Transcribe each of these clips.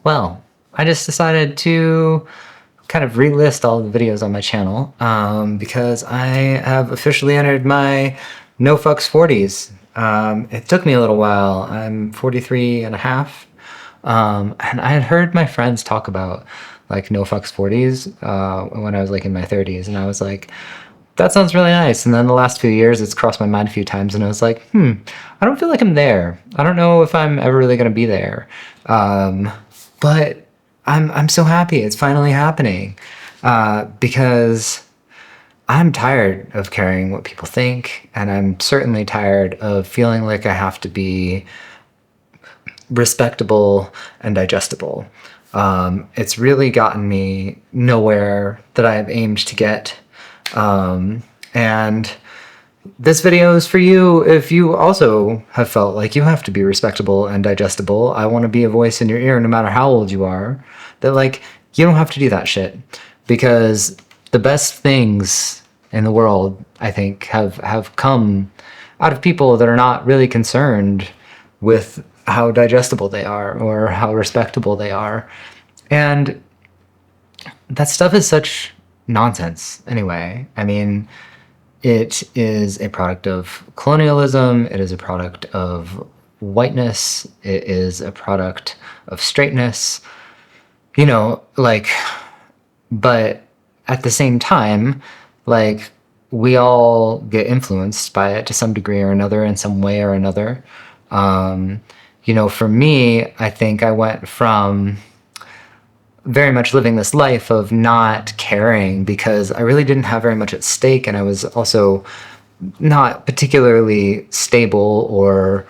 Well, I just decided to kind of relist all the videos on my channel because I have officially entered my no fucks 40s. It took me a little while. I'm 43 and a half. And I had heard my friends talk about like no fucks 40s when I was like in my 30s, and I was like, that sounds really nice. And then the last few years, it's crossed my mind a few times, and I was like, I don't feel like I'm there. I don't know if I'm ever really going to be there. But I'm so happy it's finally happening because I'm tired of caring what people think, and I'm certainly tired of feeling like I have to be respectable and digestible. It's really gotten me nowhere that I have aimed to get. And this video is for you if you also have felt like you have to be respectable and digestible. I want to be a voice in your ear no matter how old you are, that like you don't have to do that shit, because the best things in the world, I think, have come out of people that are not really concerned with how digestible they are or how respectable they are. And that stuff is such nonsense anyway. I mean, it is a product of colonialism. It is a product of whiteness. It is a product of straightness, like, but at the same time, like, we all get influenced by it to some degree or another, in some way or another. For me, I think I went from very much living this life of not caring because I really didn't have very much at stake, and I was also not particularly stable or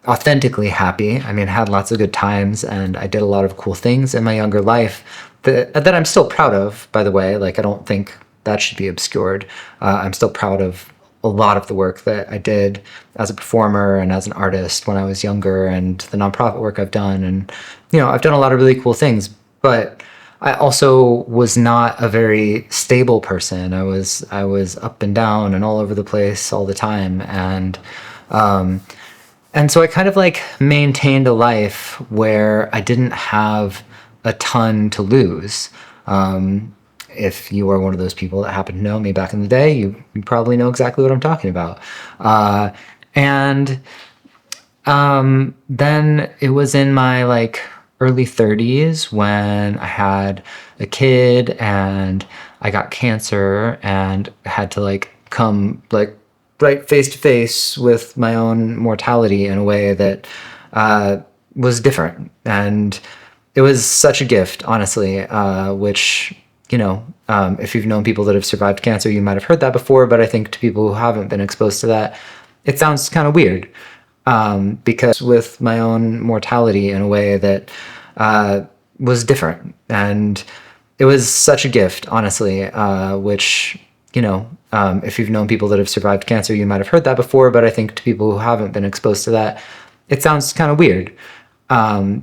authentically happy. I mean, I had lots of good times, and I did a lot of cool things in my younger life that I'm still proud of, by the way. Like, I don't think that should be obscured. I'm still proud of a lot of the work that I did as a performer and as an artist when I was younger, and the nonprofit work I've done. And, I've done a lot of really cool things, but I also was not a very stable person. I was up and down and all over the place all the time. And so I kind of like maintained a life where I didn't have a ton to lose. If you are one of those people that happen to know me back in the day, you probably know exactly what I'm talking about. And then it was in my like early 30s when I had a kid and I got cancer and had to like come like right face to face with my own mortality in a way that was different. And it was such a gift, honestly, which, if you've known people that have survived cancer, you might have heard that before. But I think to people who haven't been exposed to that, it sounds kind of weird, because with my own mortality in a way that was different. And it was such a gift, honestly, which, if you've known people that have survived cancer, you might have heard that before. But I think to people who haven't been exposed to that, it sounds kind of weird,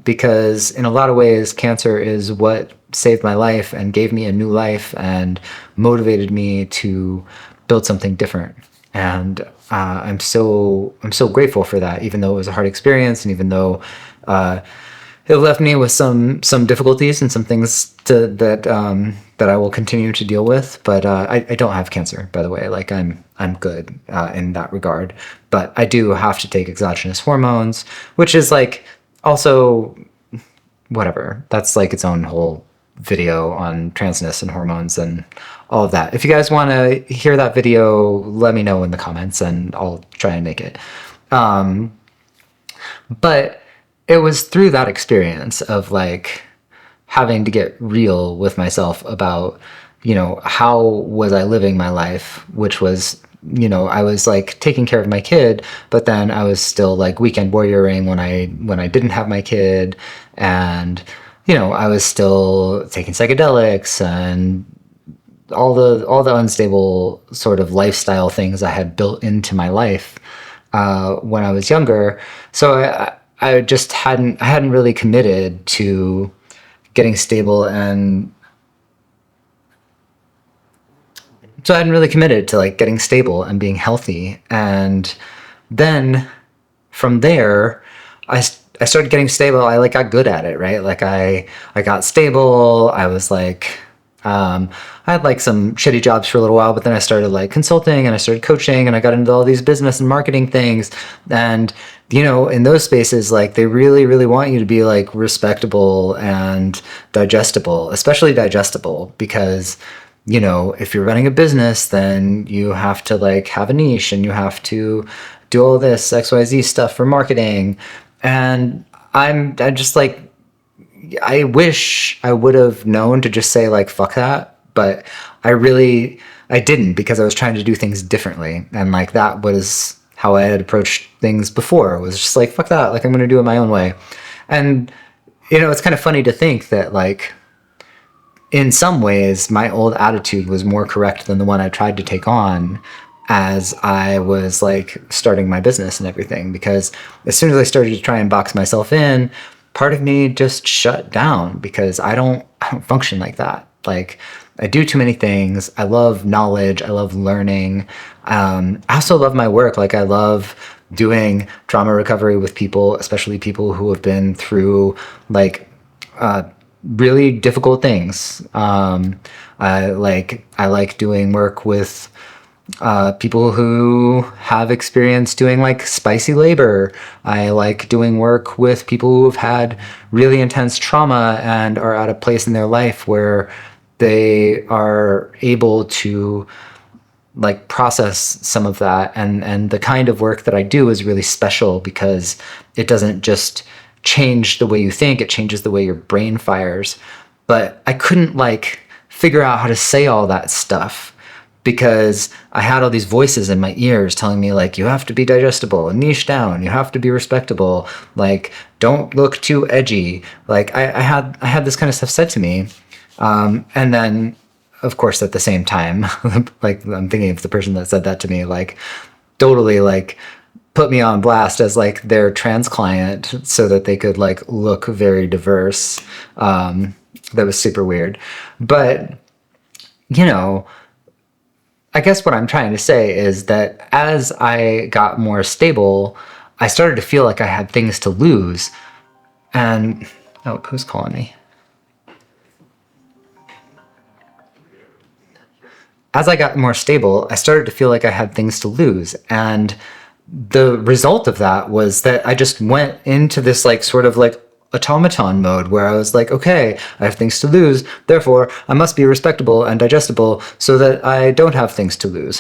because in a lot of ways, cancer is what saved my life and gave me a new life and motivated me to build something different. And I'm so grateful for that, even though it was a hard experience, and even though it left me with some difficulties and some things that I will continue to deal with. But I don't have cancer, by the way. Like, I'm good in that regard. But I do have to take exogenous hormones, which is like also whatever. That's like its own whole video on transness and hormones and all of that. If you guys want to hear that video, let me know in the comments and I'll try and make it. But it was through that experience of like having to get real with myself about, how was I living my life, which was, I was like taking care of my kid, but then I was still like weekend warrioring when I didn't have my kid. And, I was still taking psychedelics and all the unstable sort of lifestyle things I had built into my life when I was younger. So I just hadn't really committed to getting stable, and so I hadn't really committed to like getting stable and being healthy. And then from there, I started getting stable. I like got good at it, right? Like I got stable. I was like, I had like some shitty jobs for a little while, but then I started like consulting and I started coaching and I got into all these business and marketing things. And, you know, in those spaces, like they really, really want you to be like respectable and digestible, especially digestible, because, you know, if you're running a business, then you have to like have a niche and you have to do all this XYZ stuff for marketing. And I just like, I wish I would have known to just say like fuck that, but I didn't, because I was trying to do things differently, and like that was how I had approached things before. It was just like fuck that, like I'm going to do it my own way. And you know, it's kind of funny to think that like in some ways my old attitude was more correct than the one I tried to take on as I was like starting my business and everything, because as soon as I started to try and box myself in, part of me just shut down, because I don't function like that. Like I do too many things. I love knowledge. I love learning. I also love my work. Like I love doing trauma recovery with people, especially people who have been through like really difficult things. I like doing work with people who have experience doing like spicy labor. I like doing work with people who have had really intense trauma and are at a place in their life where they are able to like process some of that. And the kind of work that I do is really special because it doesn't just change the way you think, it changes the way your brain fires. But I couldn't like figure out how to say all that stuff, because I had all these voices in my ears telling me like, you have to be digestible and niche down, you have to be respectable, like don't look too edgy. Like I had this kind of stuff said to me. And then of course at the same time, like I'm thinking of the person that said that to me, like totally like put me on blast as like their trans client so that they could like look very diverse. That was super weird. But you know, I guess what I'm trying to say is that as I got more stable, I started to feel like I had things to lose. And, oh, who's calling me? As I got more stable, I started to feel like I had things to lose. And the result of that was that I just went into this like sort of like automaton mode where I was like, okay, I have things to lose, therefore I must be respectable and digestible so that I don't have things to lose.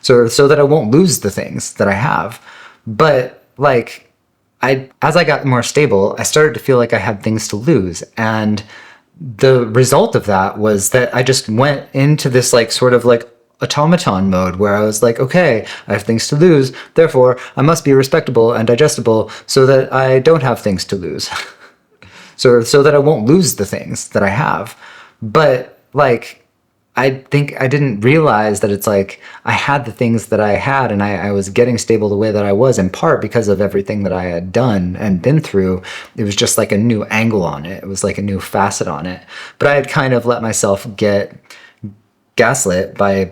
so that I won't lose the things that I have. But like as I got more stable, I started to feel like I had things to lose. And the result of that was that I just went into this like sort of like automaton mode where I was like, okay, I have things to lose, therefore I must be respectable and digestible so that I don't have things to lose. so that I won't lose the things that I have. But like I think I didn't realize that it's like I had the things that I had, and I was getting stable the way that I was, in part because of everything that I had done and been through. It was just like a new angle on it. It was like a new facet on it. But I had kind of let myself get gaslit by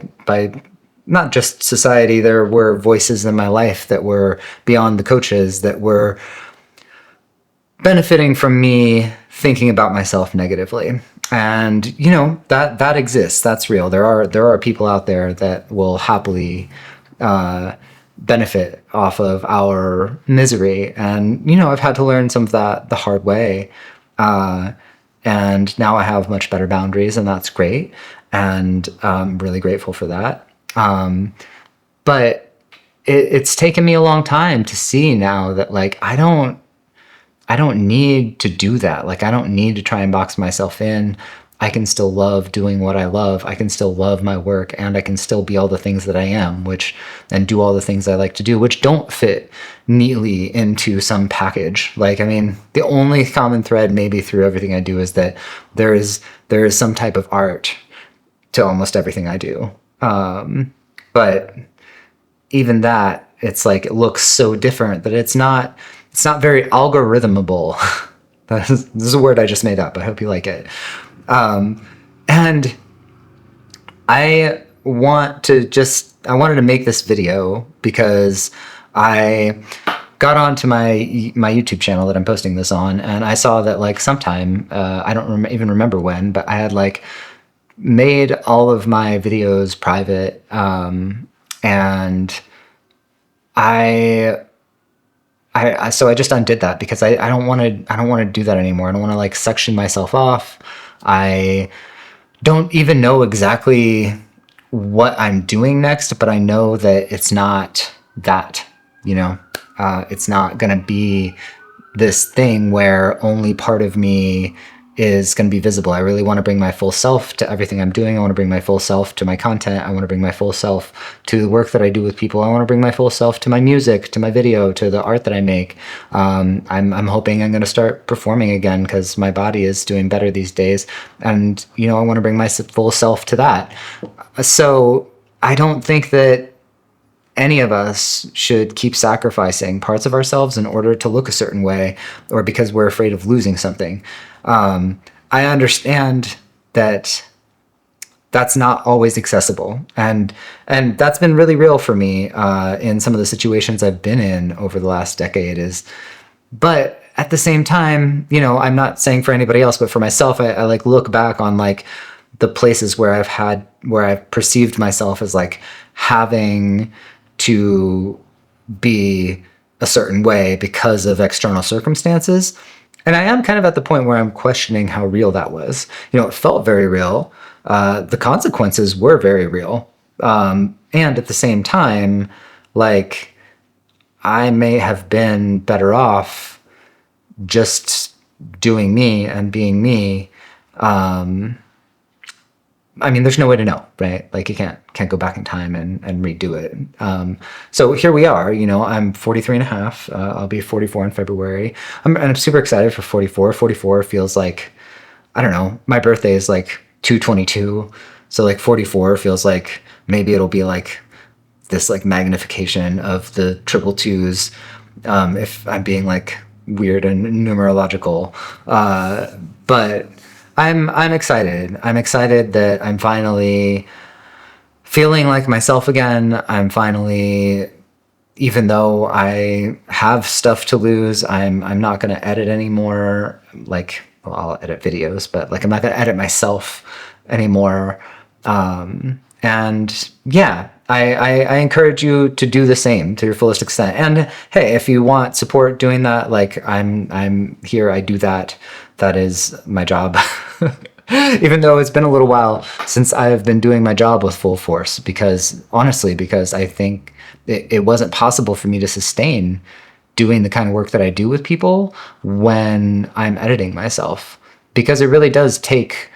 not just society. There were voices in my life that were beyond the coaches that were benefiting from me thinking about myself negatively. And you know, that exists. That's real. There are people out there that will happily benefit off of our misery. And you know, I've had to learn some of that the hard way. And now I have much better boundaries, and that's great. And I'm really grateful for that. But it's taken me a long time to see now that like I don't need to do that. Like I don't need to try and box myself in. I can still love doing what I love. I can still love my work, and I can still be all the things that I am, and do all the things I like to do, which don't fit neatly into some package. Like, I mean, the only common thread maybe through everything I do is that there is some type of art to almost everything I do. But even that, it's like, it looks so different that it's not very algorithmable. This is a word I just made up. I hope you like it. And I wanted to make this video because I got onto my YouTube channel that I'm posting this on, and I saw that like sometime, I don't even remember when, but I had like made all of my videos private, and so I just undid that because I don't want to do that anymore. I don't want to like section myself off. I don't even know exactly what I'm doing next, but I know that it's not that, you know, it's not going to be this thing where only part of me is going to be visible. I really want to bring my full self to everything I'm doing. I want to bring my full self to my content. I want to bring my full self to the work that I do with people. I want to bring my full self to my music, to my video, to the art that I make. I'm hoping I'm going to start performing again because my body is doing better these days. And, you know, I want to bring my full self to that. So I don't think that any of us should keep sacrificing parts of ourselves in order to look a certain way or because we're afraid of losing something. I understand that that's not always accessible. And that's been really real for me in some of the situations I've been in over the last decade but at the same time, you know, I'm not saying for anybody else, but for myself, I like look back on like the places where I've perceived myself as like having to be a certain way because of external circumstances. And I am kind of at the point where I'm questioning how real that was. You know, it felt very real. The consequences were very real. And at the same time, like, I may have been better off just doing me and being me. I mean, there's no way to know, right? Like you can't go back in time and redo it. So here we are, you know, I'm 43 and a half. I'll be 44 in February. And I'm super excited for 44. 44 feels like, I don't know, my birthday is like 2/22. So like 44 feels like maybe it'll be like this like magnification of the triple twos. If I'm being like weird and numerological, but I'm excited. I'm excited that I'm finally feeling like myself again. I'm finally, even though I have stuff to lose, I'm not going to edit anymore. Like, well, I'll edit videos, but like I'm not going to edit myself anymore. And yeah, I encourage you to do the same to your fullest extent. And hey, if you want support doing that, like I'm here, I do that. That is my job. Even though it's been a little while since I've been doing my job with full force, because I think it wasn't possible for me to sustain doing the kind of work that I do with people when I'm editing myself, because it really does take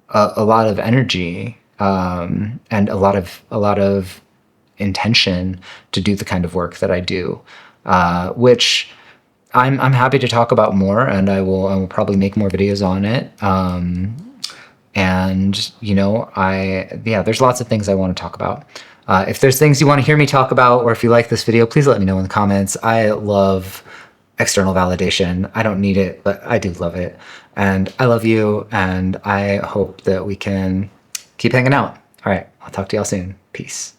a lot of energy and a lot of intention to do the kind of work that I do, which I'm happy to talk about more, and I will probably make more videos on it. And you know, there's lots of things I want to talk about. If there's things you want to hear me talk about, or if you like this video, please let me know in the comments. I love external validation. I don't need it, but I do love it. And I love you, and I hope that we can keep hanging out. All right, I'll talk to y'all soon. Peace.